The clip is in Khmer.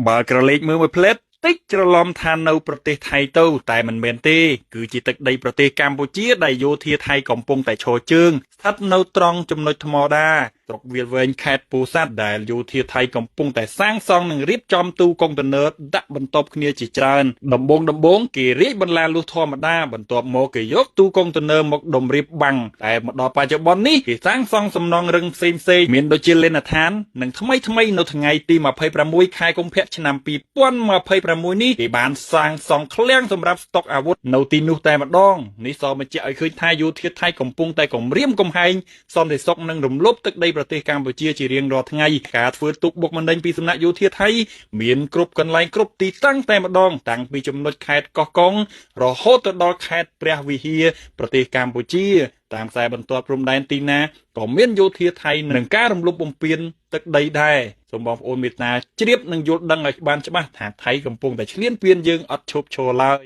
បើក្រឡេកមើលមួយផ្លែតតិចច្រឡំថានៅប្រទេសថៃទៅតែមិនមែនទេគឺជាទឹកដីប្រទេសកម្ពុជាដែលយោធាថៃកំពុងតែឈរជើងស្ថិតនៅត្រង់ចំណុចថ្មដាស្រុកវាលវែងខេត្តពោធិ៍សាត់ដែលយោធាថៃកំពុងតែសាងសង់និងរៀបចំទូកុងតឺន័រដាក់បន្ទាប់គ្នាជាច្រើនដំបូងគេរាយបន្លាលុះធម្មតាបន្ទាប់មកគេយកទូកុងតឺន័រមកដុំរៀបបាំងតែមកដល់បច្ចុប្បន្ននេះគេសាងសង់សំណង់រឹងផ្សេងមានដូចជាលេនដ្ឋាននិងថ្មីនៅថ្ងៃទី26ខែកុម្ភៈឆ្នាំ2026នេះគេបានសាងសង់ឃ្លាំងសម្រាប់ស្តុកអាវុធនៅទីនោះតែម្ដងនេះសបញ្ជាក់ឲ្យឃើញថាយោធាថៃកំពុងតែគំរាមកំហែងសន្តិសុខនិងរំលោភទឹកដីប្រទេសកម្ពុជាជារៀងរាល់ថ្ងៃការធ្វើទុកបុកម្នេញពីសំណាក់យោធាថៃមានគ្រប់កន្លែងគ្រប់ទីតាំងតែម្ដងតាំងពីចំណុចខេត្តកោះកុងរហូតទៅដល់ខេត្តព្រះវិហារប្រទេសកម្ពុជាតាមខ្សែបន្ទាត់ព្រំដែនទីណាក៏មានយោធាថៃនឹងការរំលោភបំពានទឹកដីដែរសូមបងប្អូនមេត្តាជ្រាបនិងយល់ដឹងឲ្យបានច្បាស់ថាថៃកំពុងតែឈ្លានពានយើងអត់ឈប់ឈរឡើយ